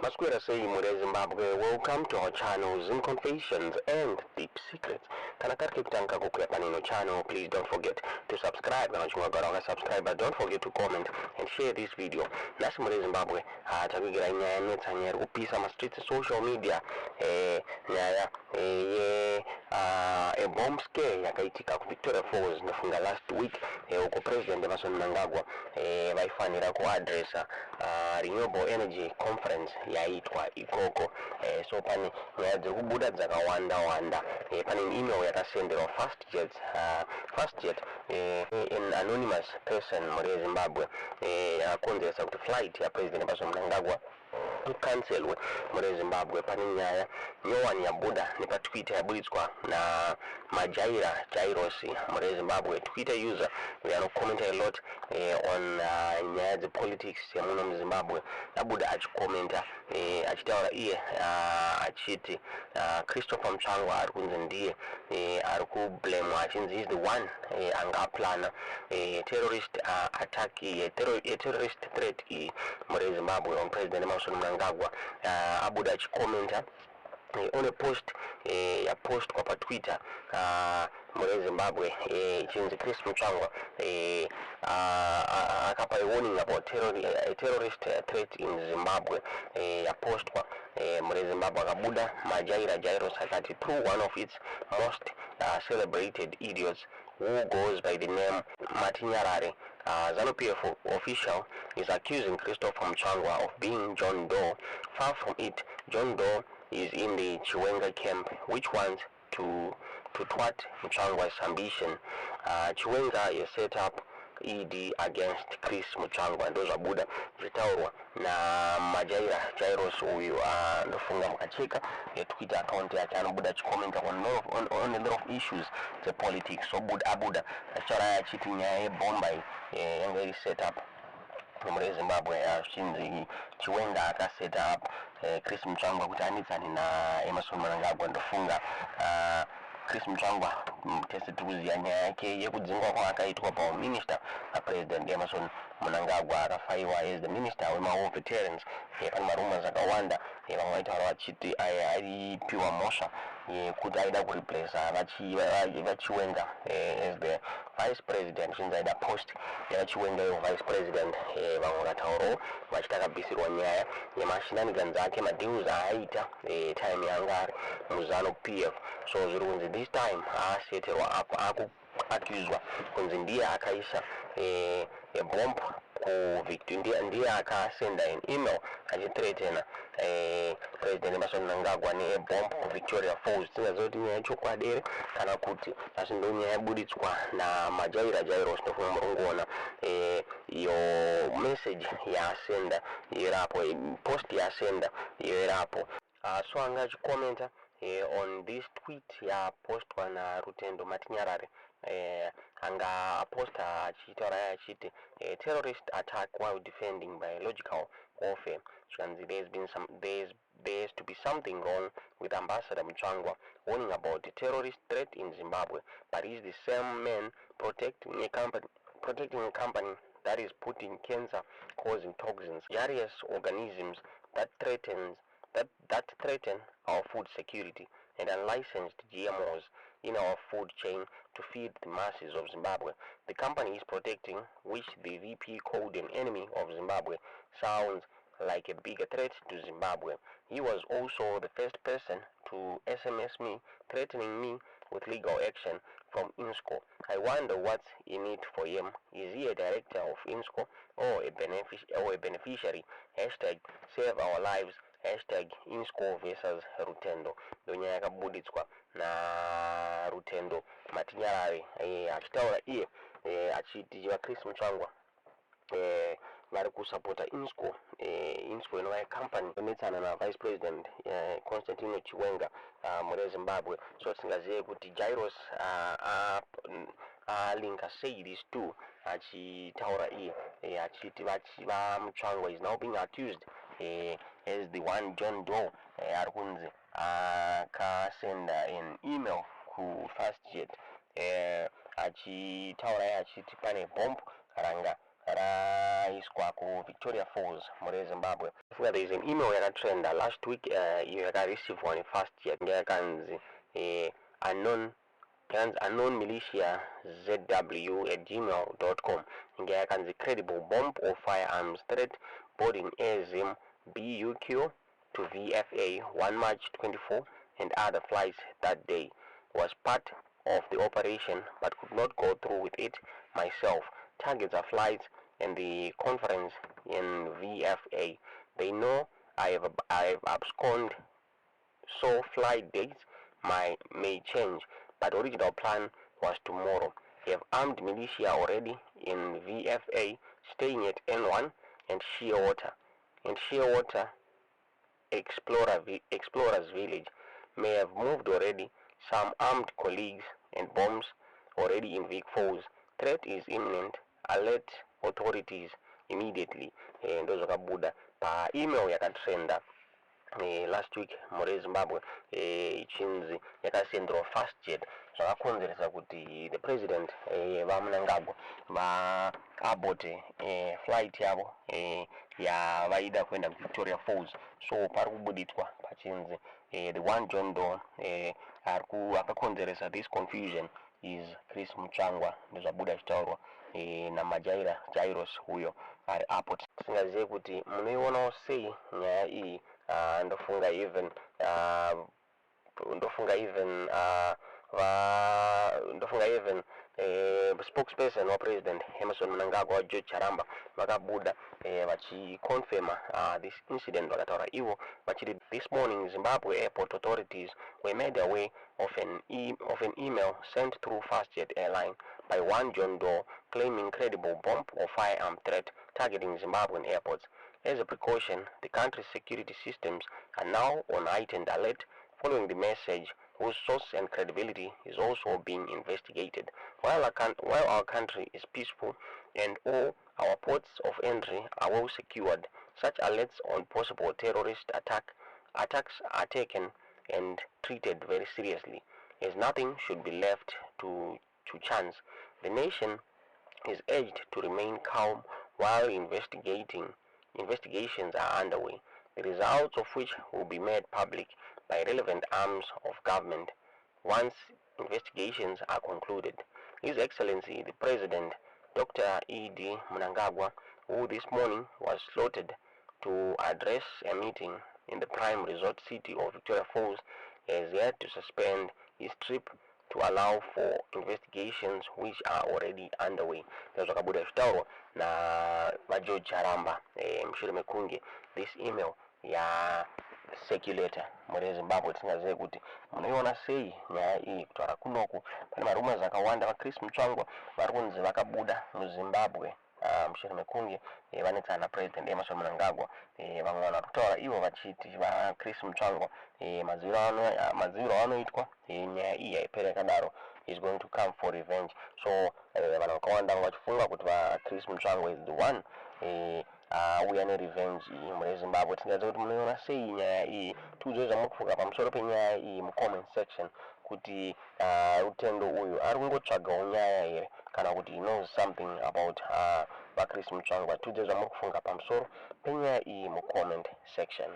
Masquera say Zimbabwe, welcome to our channel Zim Confessions and Deep Secrets. Kanakarki kutanka kukuya panino channel, please don't forget to subscribe. Subscribe, don't forget to comment and share this video. Nasi Zimbabwe, tabigira inyaya tanyeri kupisa ma streets social media nyaya a bomb scare yakaitika ku Victoria Falls nafunga last week uko President Mnangagwa vaifanira ku address renewable energy conference yaitwa ikoko. So pani nyaya dziri kubuda dzakawanda pane email yakasenderwa first jet an anonymous person muri Zimbabwe yakonzeresa kuti flight ya President Mnangagwa cancelwe muri Zimbabwe. Pane nyaya nyowani yabuda nepatwitter yabuditswa na majaira jairosi muri Zimbabwe, Twitter user anokomenta a lot on nyaya dzepolitics yamuno muZimbabwe. Abuda achikomenta achitaura iye achiti Christopher Mutsvangwa ari kunzi ndiye ari kublamwa achinzi is the one angaplana terrorist attack terrorist threat muri Zimbabwe on President Mnangagwa. Abuda achikomenta on a post post kwa Twitter muri Zimbabwe chinzi Chris Mutsvangwa akapa a warning about terrorist threat in Zimbabwe post kwa muri Zimbabwe. Akabuda majaira jairos akati through one of its most celebrated idiots who goes by the name Matinyarare, ZANU-PF official is accusing Christopher Mutsvangwa of being John Doe. Far from it, John Doe is in the Chiwenga camp, which wants to thwart Mutsvangwa's ambition. Chiwenga is set up ED against Chris Mutsvangwa, and those Abuda zvitaurwa na majaira jairos uyu ndofunga mukacheka Twitter account yake anobuda achikomenta on a lot of issues the politics. So Abuda achitaura achiti nyaya yebomba yanga iri set up muri Zimbabwe chinzi Chiwenga akaset up Chris Mutsvangwa kuti anitsane na Mnangagwa. Ndofunga Chris Mutsvangwa tese tikuziya nyaya yake yekudzingwa kwaakaitwa paminister President Mnangagwa akafaiwa as the minister wemahome veterans. Pane marumors akawanda vamwe vaitaura vachiti aipiwa mhosva yekuti aida kureplace vachiwenga as the vice president. Zvinzi aida post yavachiwenga vice president. Vamwe vakataurawo vachitakabhisirwa nyaya yemashinaniganzi ake madeals aaita time yanga ari muZANU-PF. So zviri kunzi this time aaseterwa apo akuaccuswa kunzi ndiye akaisa bomb ku Victoria, ndiye akasenda an email achithreatena President Mnangagwa nebomb ku Victoria Falls. Tingaziva kuti nyaya yechokwadi ere kana kuti asi ndo nyaya yabuditswa na majaira jairos. Ndofunga murunguona iyo message yaasenda irapo, post yaasenda irapo. So anga achikomenta on this tweet yapostwa na Rutendo Matinyarare anga posta achitaura achiti terrorist attack while defending biological warfare. So there's to be something wrong with Ambassador Mutsvangwa warning about the terrorist threat in Zimbabwe, but he's the same man protecting a company that is putting cancer causing toxins, various organisms that threaten our food security, and unlicensed GMOs in our food chain to feed the masses of Zimbabwe. The company is protecting, which the VP called an enemy of Zimbabwe, sounds like a bigger threat to Zimbabwe. He was also the first person to SMS me, threatening me with legal action from INSCO. I wonder what's in it for him. Is he a director of INSCO or a beneficiary? Hashtag save our lives. Hashtag INSCO versus Rutendo. Donya yakabuditswa na Rutendo Matinyarare achitaura iye achiti Chris Mutsvangwa vari kusapota INSCO inova company inonetsana na vice president Constantino Chiwenga muri Zimbabwe. So tingazive kuti jairos alinka sei these two achitaura iye achiti Mutsvangwa is now being accused as the one John Doe. Ari kunzi akasenda an email ku first jet achitaura achiti pane bomb ranga raiswa ku Victoria Falls muri Zimbabwe. There is an email yakatrenda last week iyo yakareceived one first year yakanzi unknown militia zw@gmail.com yakanzi credible bomb or firearms threat boarding AZIM BUQ to VFA 1 March 24 and other flights that day. Was part of the operation but could not go through with it myself. Targets are flights and the conference in VFA. They know I have absconded, so flight dates may change, but original plan was tomorrow. We have armed militia already in VFA, staying at N1 and Shearwater. Explorers Village may have moved already. Some armed colleagues and bombs already in Vic Falls. Threat is imminent. Alert authorities immediately. Ndozo kabuda pa email yakatrenda last week muri Zimbabwe ichinzi yakasendwa fast jet zvakakonzeresa kuti the president vaMnangagwa va abote flight yavo yavaida kuenda Victoria Falls. So pari kubuditwa pachinzi the one John Doe akakonzeresa this confusion is Chris Mutsvangwa ndozvabuda chitaurwa namajaira Jairos huyo ari airport. Singazive kuti munoiona sei nyaya iyi. Ndofunga even spokesperson wa president Mnangagwa George Charamba vakabuda vachiconfirma this incident. Vakataura ivo vachiti this morning Zimbabwe airport authorities were made aware of an email sent through Fastjet airline by one John Doe claiming credible bomb or firearm threat targeting Zimbabwean airports. As a precaution, the country's security systems are now on heightened alert following the message, whose source and credibility is also being investigated. While our country is peaceful and all our ports of entry are well secured, such alerts on possible terrorist attacks are taken and treated very seriously, as nothing should be left to chance. The nation is urged to remain calm while investigations are underway, the results of which will be made public by relevant arms of government once investigations are concluded. His Excellency the President, Dr. E.D. Mnangagwa, who this morning was slotted to address a meeting in the prime resort city of Victoria Falls, has yet to suspend his trip to allow for investigations which are already underway. Zvakabuda zvitaurwa na George Charamba mushure mekunge this email ya circulator muri Zimbabwe. Tisingazive kuti munoiona sei nyaya iyi. Kutaura kunoku pane marumors akawanda vaChris Mutsvangwa vari kunzi vakabuda muZimbabwe mushure mekunge vanetsana president Emmerson Mnangagwa. Vamwe vanhu vari kutaura ivo vachiti vaChris Mutsvangwa madziviro anoitwa nyaya iyi haipere yakadaro is going to come for revenge. So vanhu vakawanda vachifunga kuti vaChris Mutsvangwa is the one uya nerevenge iyi muri Zimbabwe. Tingazive kuti munoiona sei nyaya iyi. Tiudzei zvamuri kufunga pamusoro penyaya iyi mucomment section kuti Rutendo uyu ari kungotsvagawo nyaya here kana kuti he knows something about vaChris Mutsvangwa. Tiudzei zvamuri kufunga pamusoro penyaya iyi mucomment section.